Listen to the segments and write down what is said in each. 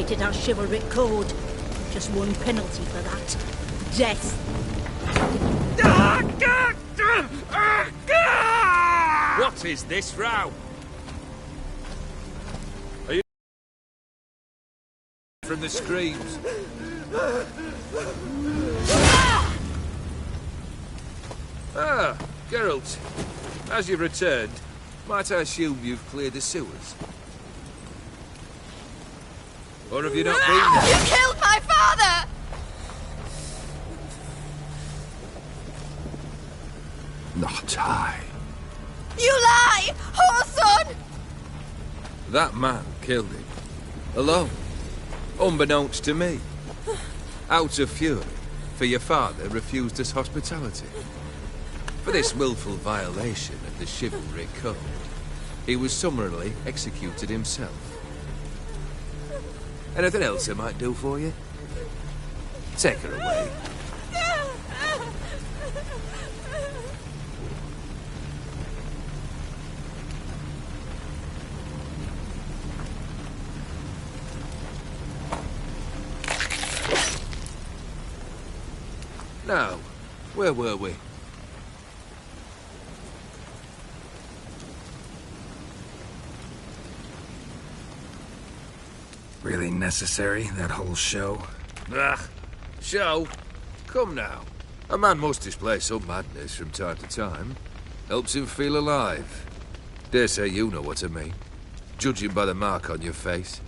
violated our chivalric code. Just one penalty for that. Death. What is this row? Are you from the screams? Ah, Geralt. As you've returned, might I assume you've cleared the sewers? Or have you not been there? You killed my father! Not I. You lie! Whoreson! That man killed him. Alone. Unbeknownst to me. Out of fury, for your father refused us hospitality. For this willful violation of the chivalric code, he was summarily executed himself. Anything else I might do for you? Take her away. Now, where were we? Really necessary, that whole show? Ah, show? Come now. A man must display some madness from time to time. Helps him feel alive. Dare say you know what I mean. Judging by the mark on your face.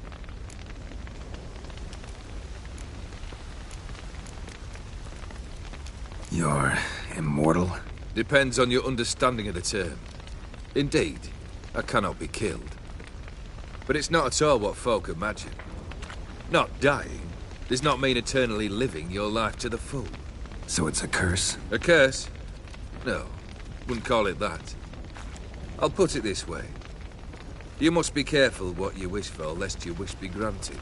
You're immortal? Depends on your understanding of the term. Indeed, I cannot be killed. But it's not at all what folk imagine. Not dying does not mean eternally living your life to the full. So it's a curse? A curse? No, wouldn't call it that. I'll put it this way. You must be careful what you wish for, lest your wish be granted.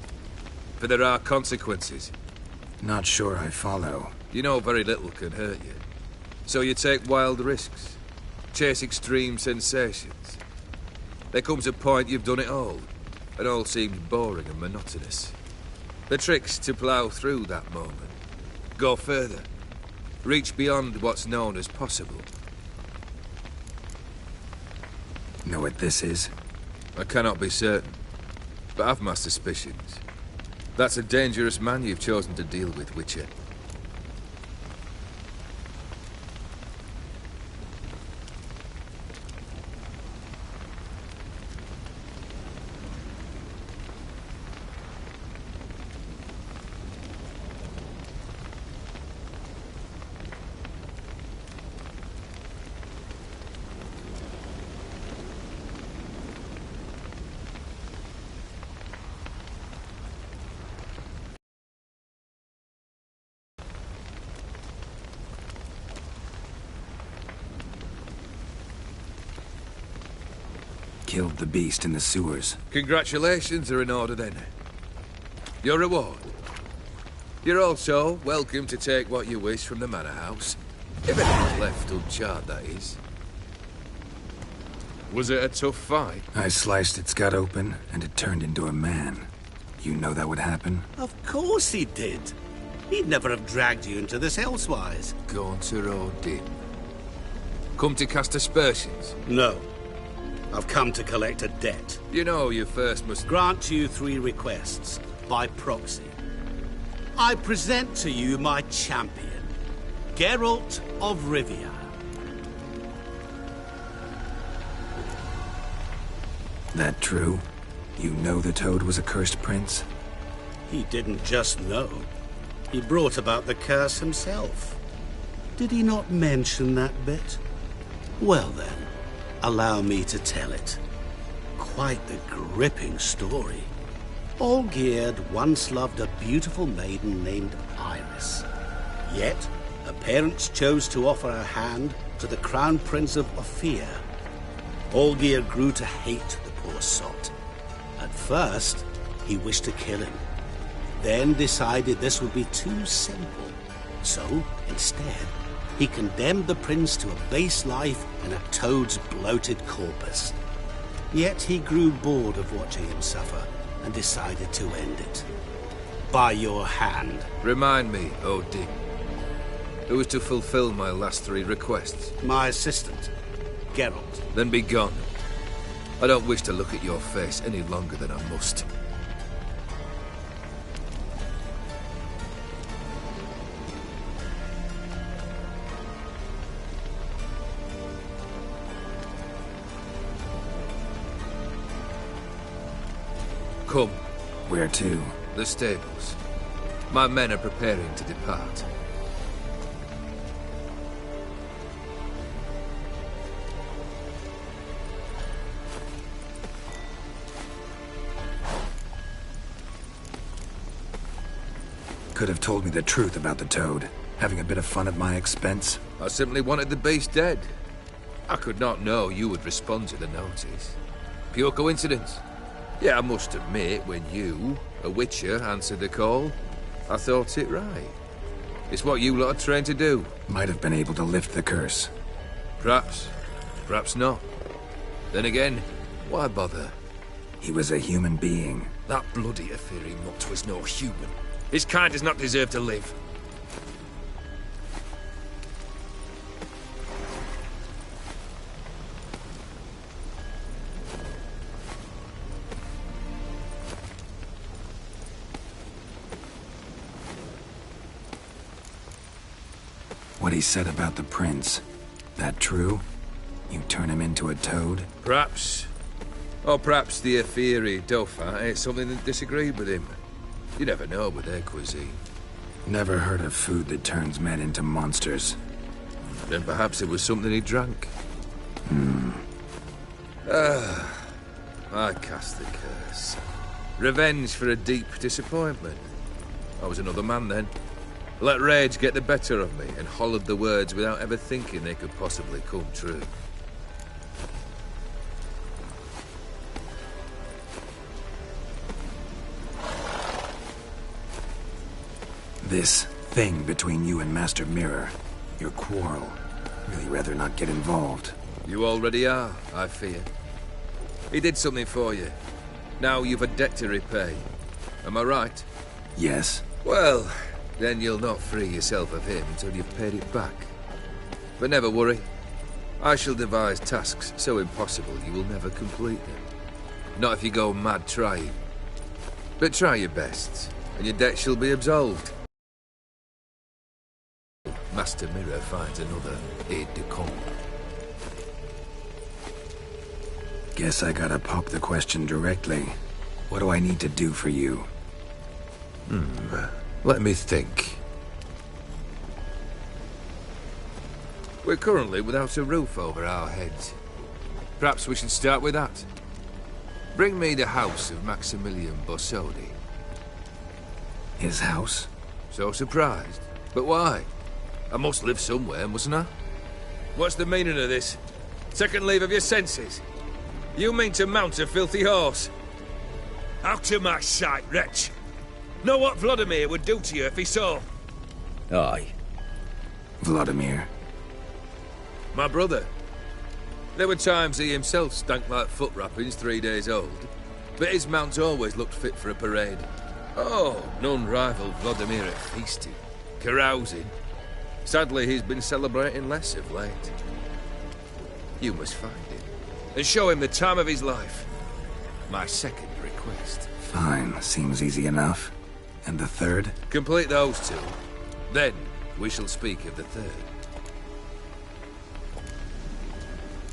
For there are consequences. Not sure I follow. You know very little can hurt you. So you take wild risks. Chase extreme sensations. There comes a point you've done it all, and all seems boring and monotonous. The trick's to plough through that moment. Go further. Reach beyond what's known as possible. Know what this is? I cannot be certain, but I've my suspicions. That's a dangerous man you've chosen to deal with, Witcher. Killed the beast in the sewers. Congratulations are in order then. Your reward. You're also welcome to take what you wish from the manor house. If anything's left uncharred, that is. Was it a tough fight? I sliced its gut open, and it turned into a man. You know that would happen? Of course he did. He'd never have dragged you into this elsewise. Gaunter Odin. Come to cast aspersions? No. I've come to collect a debt. You know you first must... Grant you 3 requests, by proxy. I present to you my champion, Geralt of Rivia. That true? You know the Toad was a cursed prince? He didn't just know. He brought about the curse himself. Did he not mention that bit? Well then, allow me to tell it. Quite the gripping story. Olgierd once loved a beautiful maiden named Iris. Yet, her parents chose to offer her hand to the Crown Prince of Ophir. Olgierd grew to hate the poor sot. At first, he wished to kill him. Then decided this would be too simple. So, instead, he condemned the prince to a base life in a toad's bloated corpus. Yet he grew bored of watching him suffer and decided to end it. by your hand. Remind me, Odin. Who was to fulfill my last 3 requests? My assistant, Geralt. Then be gone. I don't wish to look at your face any longer than I must. Come. Where to? The stables. My men are preparing to depart. Could have told me the truth about the toad. Having a bit of fun at my expense. I simply wanted the beast dead. I could not know you would respond to the notice. Pure coincidence. Yeah, I must admit, when you, a witcher, answered the call, I thought it right. It's what you lot are trained to do. Might have been able to lift the curse. Perhaps. Perhaps not. Then again, why bother? He was a human being. That bloody Aetheri mutt was no human. His kind does not deserve to live. What he said about the prince, that true? You turn him into a toad? Perhaps. Or perhaps the Aetheri Dauphin ate something that disagreed with him. You never know with their cuisine. Never heard of food that turns men into monsters. Then perhaps it was something he drank. I cast the curse. Revenge for a deep disappointment. I was another man then. Let rage get the better of me and hollered the words without ever thinking they could possibly come true. This thing between you and Master Mirror, your quarrel, really rather not get involved. You already are, I fear. He did something for you. Now you've a debt to repay. Am I right? Yes. Well, then you'll not free yourself of him until you've paid it back. But never worry. I shall devise tasks so impossible you will never complete them. Not if you go mad trying. But try your best, and your debt shall be absolved. Master Mirror finds another aide-de-camp. Guess I gotta pop the question directly. What do I need to do for you? Let me think. We're currently without a roof over our heads. Perhaps we should start with that. Bring me the house of Maximilian Borsodi. His house? So surprised. But why? I must live somewhere, mustn't I? What's the meaning of this? Second leave of your senses? You mean to mount a filthy horse? Out of my sight, wretch! Know what Vladimir would do to you if he saw? Aye. Vladimir. My brother. There were times he himself stank like foot wrappings 3 days old, but his mount always looked fit for a parade. Oh, none rival Vladimir at feasting, carousing. Sadly, he's been celebrating less of late. You must find him, and show him the time of his life. My second request. Fine, seems easy enough. And the third? Complete those 2. Then, we shall speak of the third.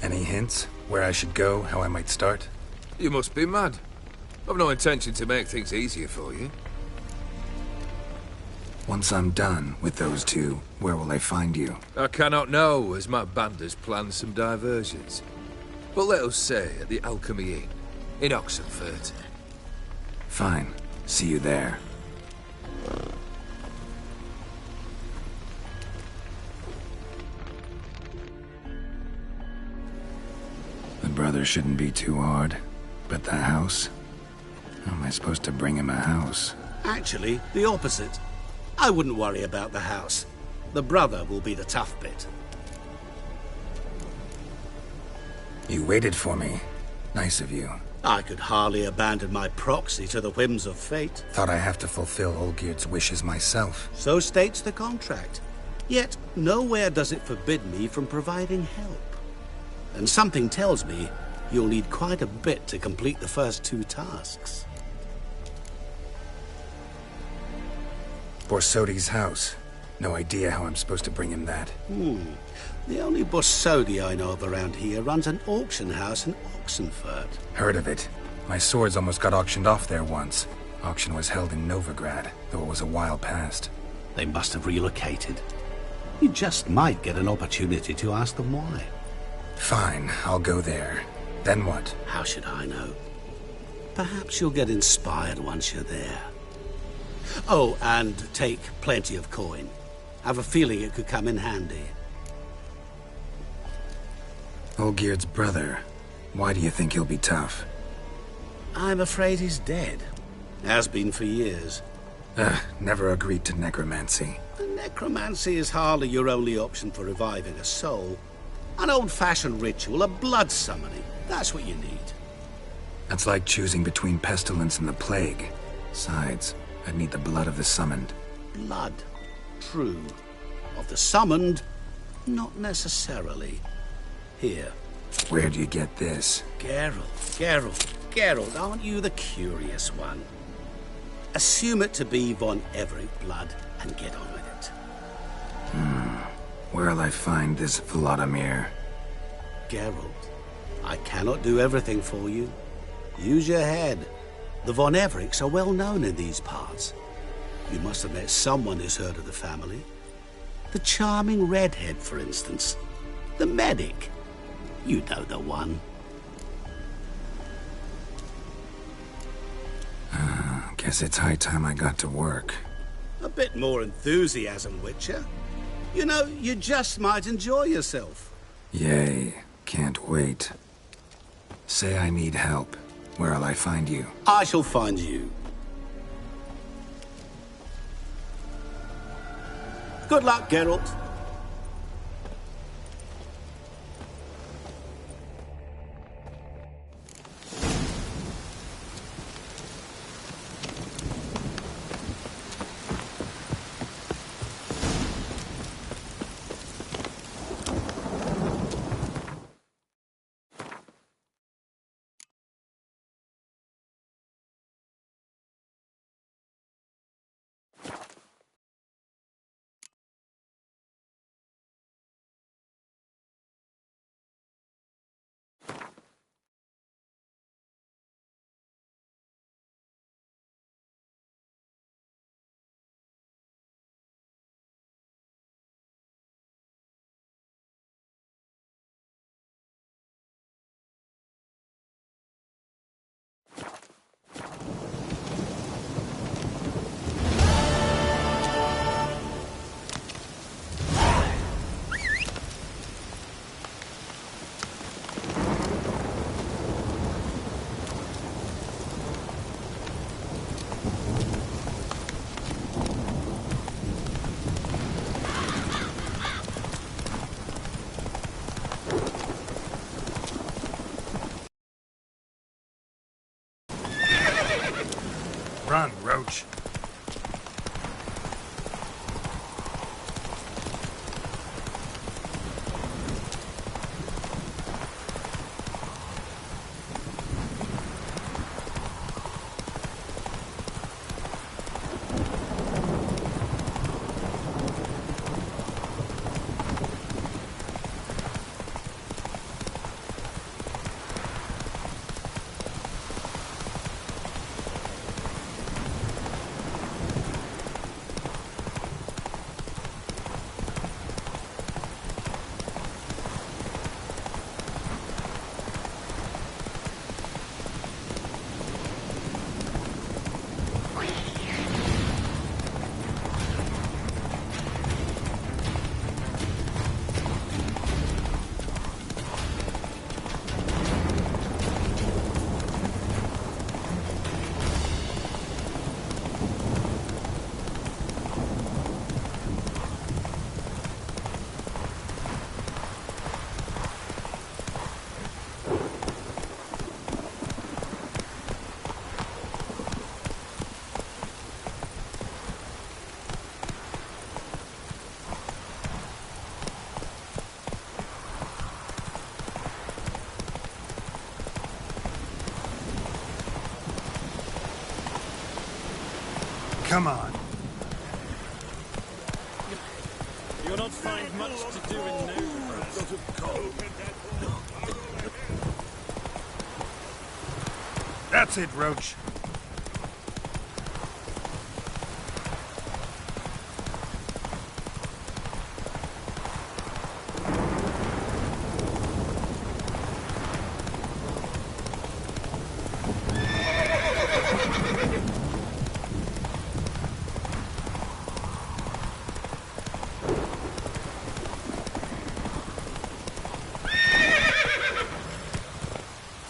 Any hints? Where I should go? How I might start? You must be mad. I've no intention to make things easier for you. Once I'm done with those 2, where will I find you? I cannot know, as my band has planned some diversions. But let us say at the Alchemy Inn, in Oxenfurt. Fine. See you there. The brother shouldn't be too hard. But the house? How am I supposed to bring him a house? Actually, the opposite. I wouldn't worry about the house. The brother will be the tough bit. You waited for me. Nice of you. I could hardly abandon my proxy to the whims of fate. Thought I have to fulfill Olgierd's wishes myself. So states the contract. Yet, nowhere does it forbid me from providing help. And something tells me you'll need quite a bit to complete the first 2 tasks. Borsodi's house. No idea how I'm supposed to bring him that. The only Borsodi I know of around here runs an auction house in Oxenfurt. Heard of it. My swords almost got auctioned off there once. Auction was held in Novigrad, though it was a while past. They must have relocated. You just might get an opportunity to ask them why. Fine, I'll go there. Then what? How should I know? Perhaps you'll get inspired once you're there. Oh, and take plenty of coin. Have a feeling it could come in handy. Olgierd's brother. Why do you think he'll be tough? I'm afraid he's dead. Has been for years. Never agreed to necromancy. Necromancy is hardly your only option for reviving a soul. An old-fashioned ritual, a blood summoning. That's what you need. That's like choosing between pestilence and the plague. Besides, I'd need the blood of the summoned. Blood. True. Of the summoned, not necessarily. Here. Where do you get this? Geralt, aren't you the curious one? Assume it to be von Everett blood and get on with it. Where'll I find this Vladimir? Geralt, I cannot do everything for you. Use your head. The von Evericks are well known in these parts. You must have met someone who's heard of the family. The charming redhead, for instance. The medic. You know the one. Guess it's high time I got to work. A bit more enthusiasm, Witcher. You know, you just might enjoy yourself. Yay. Can't wait. Say I need help. Where'll I find you? I shall find you. Good luck, Geralt. Come on. You'll not find much to do in Newcastle. That's it, Roach.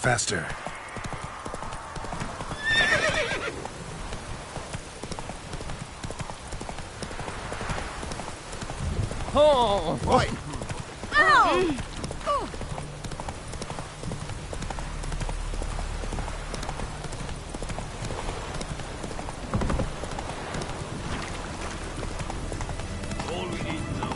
Faster. Oh! Right. Ow! All we need now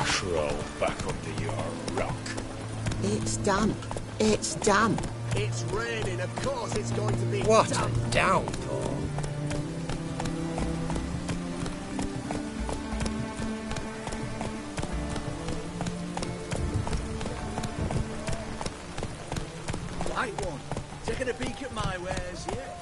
Crawl back under your rock. It's damp. It's damp. It's raining, of course it's going to be What damp. a downpour. Right one. Taking a peek at my wares, yeah?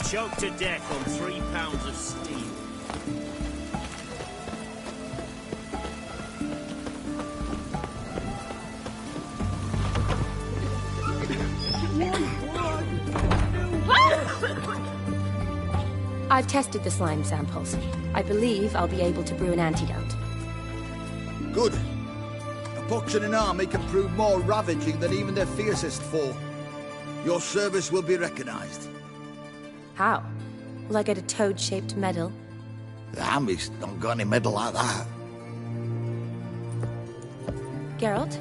choked to death on 3 pounds of steel. I've tested the slime samples. I believe I'll be able to brew an antidote. Good. A pox in an army can prove more ravaging than even their fiercest foe. Your service will be recognized. How? Will I get a toad-shaped medal? The army's don't got any medal like that. Geralt?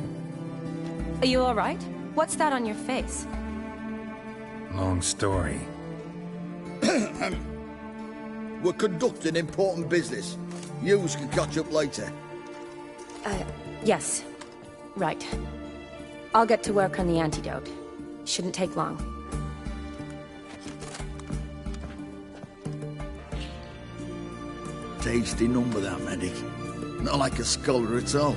Are you all right? What's that on your face? Long story. We're conducting important business. Yous can catch up later. Yes. Right. I'll get to work on the antidote. Shouldn't take long. Tasty number, that medic. Not like a scholar at all.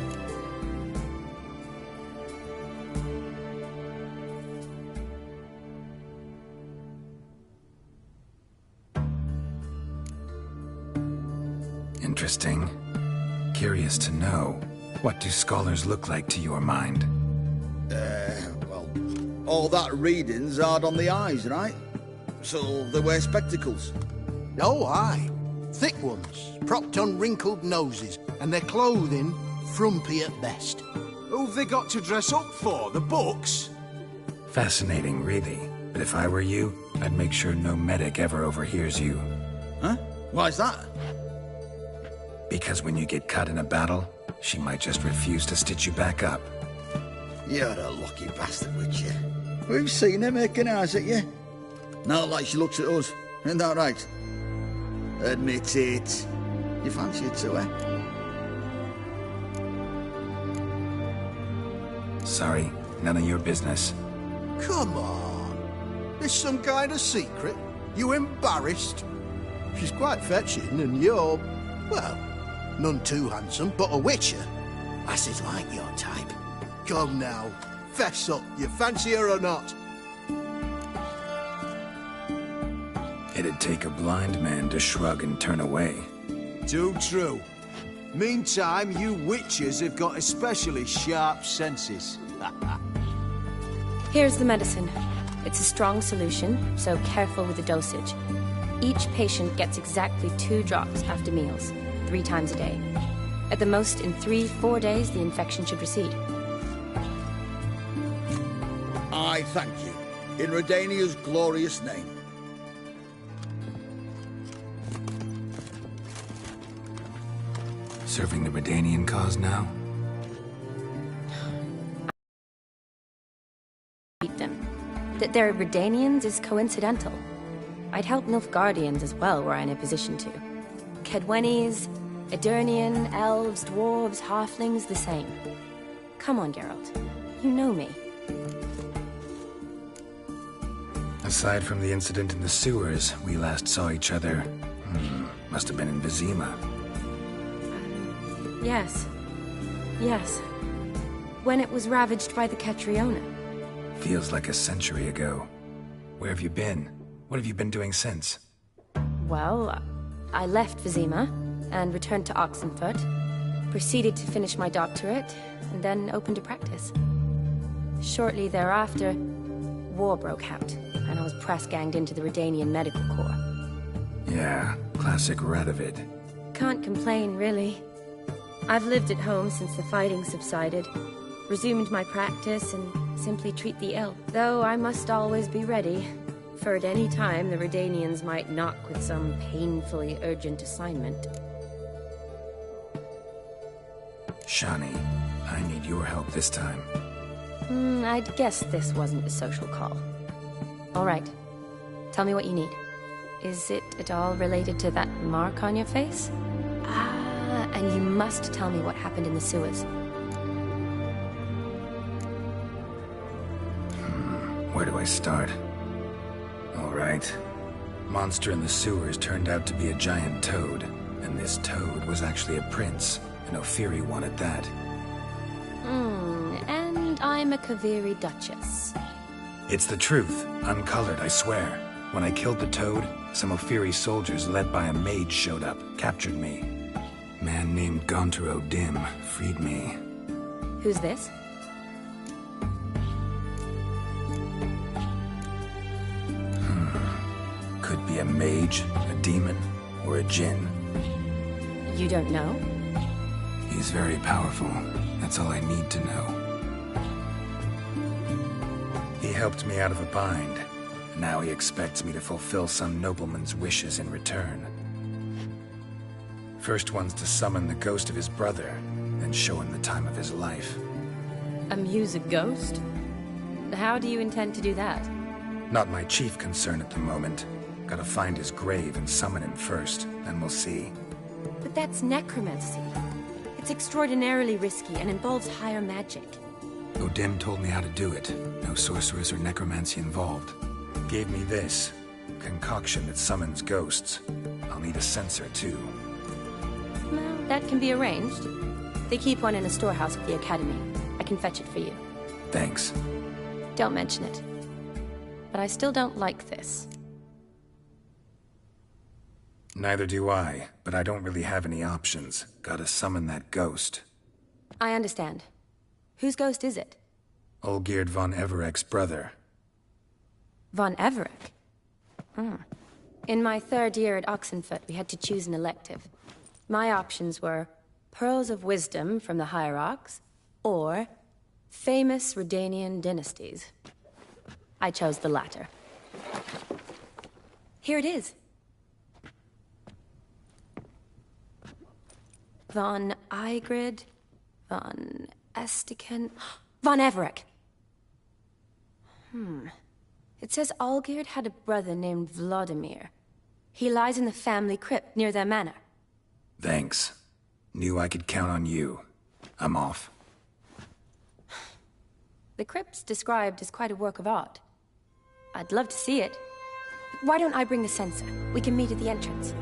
Interesting. Curious to know, what do scholars look like to your mind? Well, all that reading's hard on the eyes, right? So they wear spectacles. Oh, aye. Thick ones, propped on wrinkled noses, and their clothing frumpy at best. Who've they got to dress up for? The books? Fascinating, really. But if I were you, I'd make sure no medic ever overhears you. Huh? Why's that? Because when you get cut in a battle, she might just refuse to stitch you back up. You're a lucky bastard, Witcher. We've seen her making eyes at you. Not like she looks at us. Isn't that right? Admit it. You fancy it to her? Sorry, none of your business. Come on. There's some kind of secret. You embarrassed? She's quite fetching, and you're, well, none too handsome, but a witcher. Lasses like your type. Come now. Fess up. You fancy her or not? It'd take a blind man to shrug and turn away. Too true. Meantime, you witches have got especially sharp senses. Here's the medicine. It's a strong solution, so careful with the dosage. Each patient gets exactly 2 drops after meals, 3 times a day. At the most, in 3-4 days, the infection should recede. I thank you. In Redania's glorious name. Serving the Redanian cause now? Them. That they're Redanians is coincidental. I'd help Nilfgaardians as well were I in a position to. Kedwenis, Edirnian, elves, dwarves, halflings, the same. Come on, Geralt. You know me. Aside from the incident in the sewers, we last saw each other... must have been in Vizima. Yes. Yes. When it was ravaged by the Catriona. Feels like a century ago. Where have you been? What have you been doing since? Well, I left Vizima and returned to Oxenfurt, proceeded to finish my doctorate, and then opened a practice. Shortly thereafter, war broke out, and I was press-ganged into the Redanian Medical Corps. Yeah, classic Radovid. Can't complain, really. I've lived at home since the fighting subsided, resumed my practice, and simply treat the ill. Though I must always be ready, for at any time the Redanians might knock with some painfully urgent assignment. Shani, I need your help this time. I'd guess this wasn't a social call. All right. Tell me what you need. Is it at all related to that mark on your face? Ah, and you must tell me what happened in the sewers. Where do I start? All right. Monster in the sewers turned out to be a giant toad, and this toad was actually a prince, and Ophiri wanted that. And I'm a Kaviri Duchess. It's the truth, uncolored, I swear. When I killed the toad, some Ophiri soldiers led by a mage showed up, captured me. Man named Gontaro Dim freed me. Who's this? Could be a mage, a demon, or a djinn. You don't know? He's very powerful. That's all I need to know. He helped me out of a bind. Now he expects me to fulfill some nobleman's wishes in return. First one's to summon the ghost of his brother, then show him the time of his life. Amuse a ghost? How do you intend to do that? Not my chief concern at the moment. Gotta find his grave and summon him first, then we'll see. But that's necromancy. It's extraordinarily risky and involves higher magic. Odin told me how to do it. No sorceress or necromancy involved. Gave me this. Concoction that summons ghosts. I'll need a censer, too. Well, that can be arranged. They keep one in a storehouse at the academy. I can fetch it for you. Thanks. Don't mention it. But I still don't like this. Neither do I, but I don't really have any options. Gotta summon that ghost. I understand. Whose ghost is it? Olgierd von Everek's brother. Von Everek? In my 3rd year at Oxenfurt, we had to choose an elective. My options were Pearls of Wisdom from the Hierarchs, or Famous Redanian Dynasties. I chose the latter. Here it is. Von Igrid, von Estiken, von Everek. It says Olgierd had a brother named Vladimir. He lies in the family crypt near their manor. Thanks. Knew I could count on you. I'm off. The crypt's described as quite a work of art. I'd love to see it. Why don't I bring the censer? We can meet at the entrance.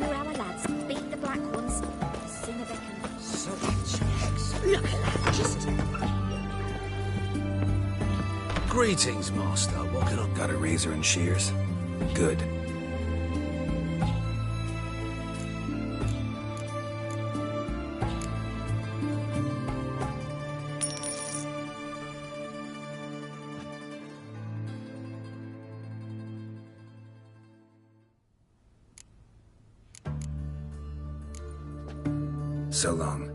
sooner our lads beat the black ones, the sooner they can... Such heads. Look at that, just... Greetings, Master. What can I... Got a razor and shears? Good. So long.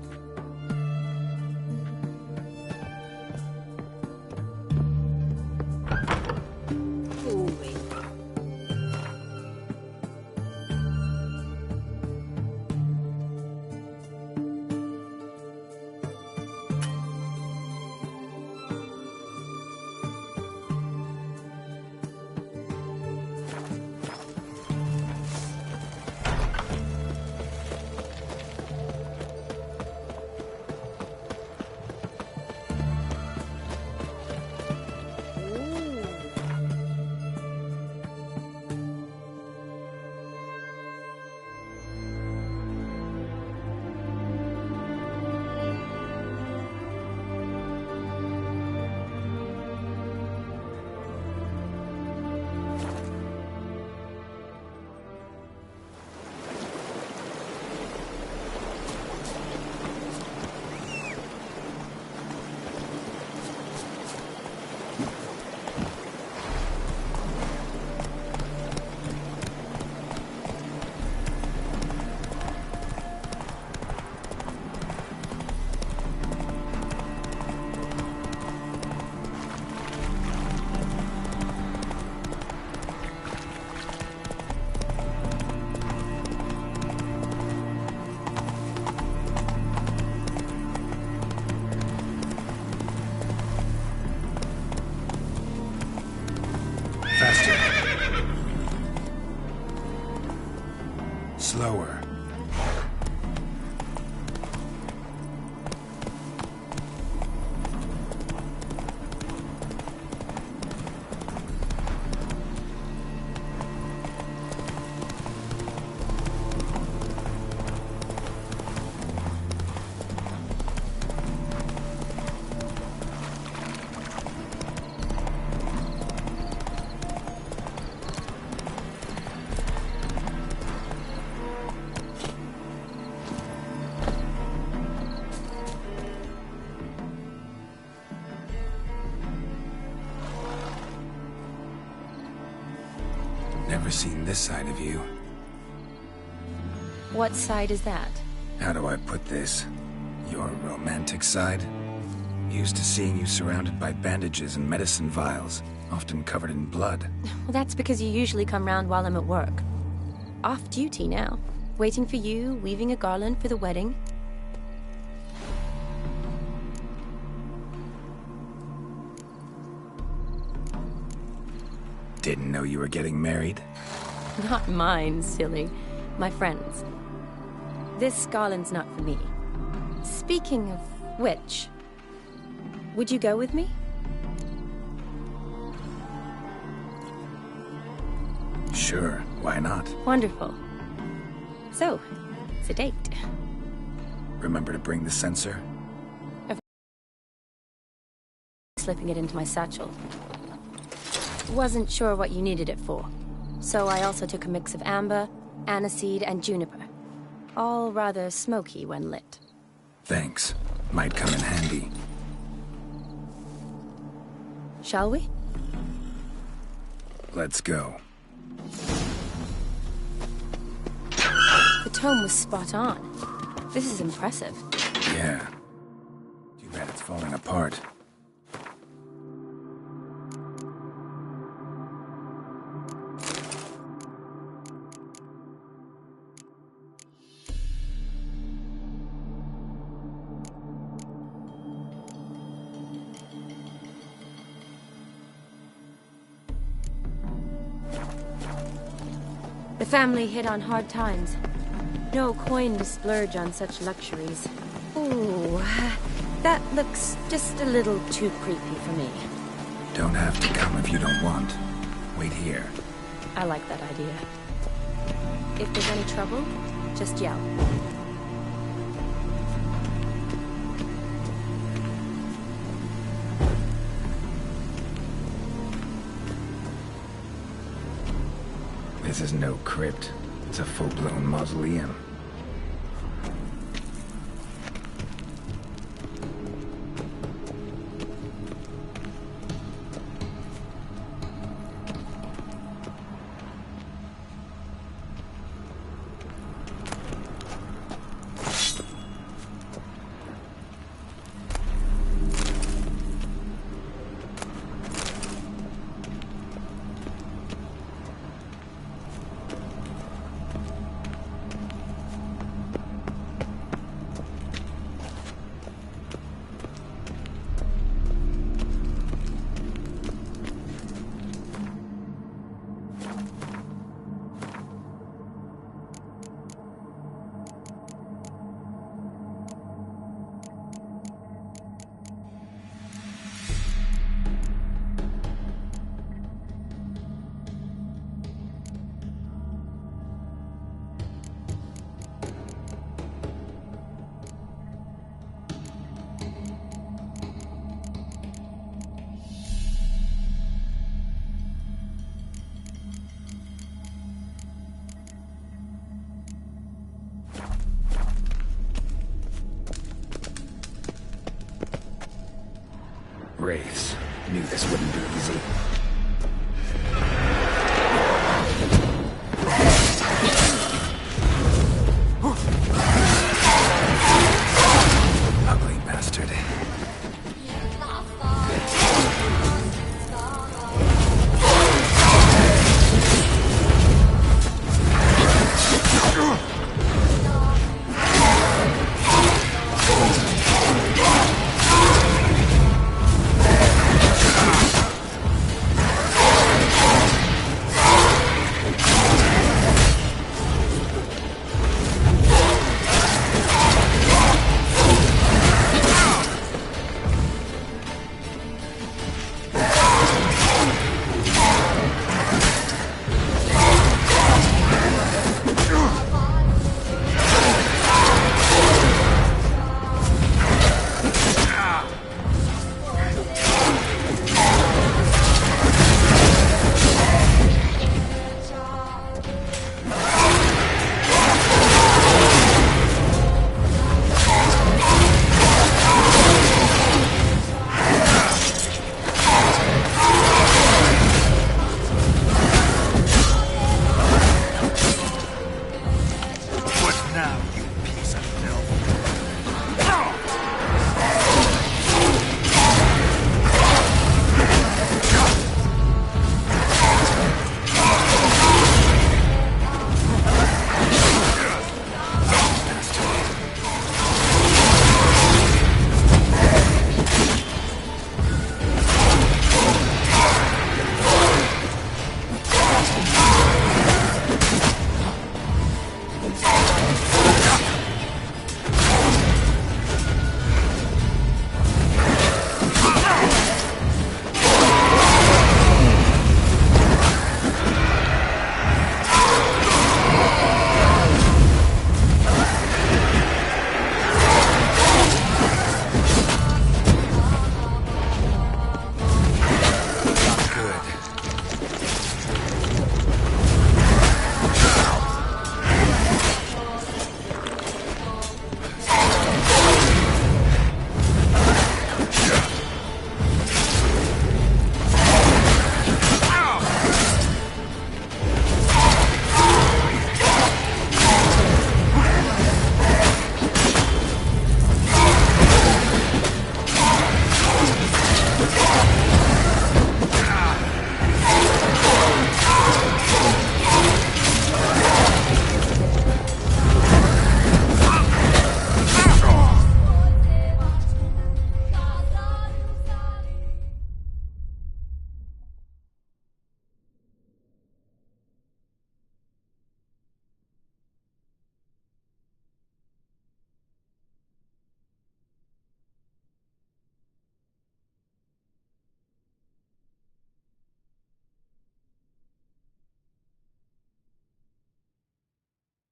Faster. Slower. Never seen this side of you. What side is that? How do I put this? Your romantic side? Used to seeing you surrounded by bandages and medicine vials, often covered in blood. Well, that's because you usually come round while I'm at work. Off duty now. Waiting for you, weaving a garland for the wedding. Didn't know you were getting married? Not mine, silly. My friends. This garland's not for me. Speaking of which, would you go with me? Sure, why not? Wonderful. So, it's a date. Remember to bring the sensor? Slipping it into my satchel. Wasn't sure what you needed it for, so I also took a mix of amber, aniseed, and juniper. All rather smoky when lit. Thanks. Might come in handy. Shall we? Let's go. The tome was spot on. This is impressive. Yeah. Too bad it's falling apart. The family hit on hard times. No coin to splurge on such luxuries. Ooh, that looks just a little too creepy for me. Don't have to come if you don't want. Wait here. I like that idea. If there's any trouble, just yell. This is no crypt. It's a full-blown mausoleum. Wraiths. Knew this wouldn't be easy.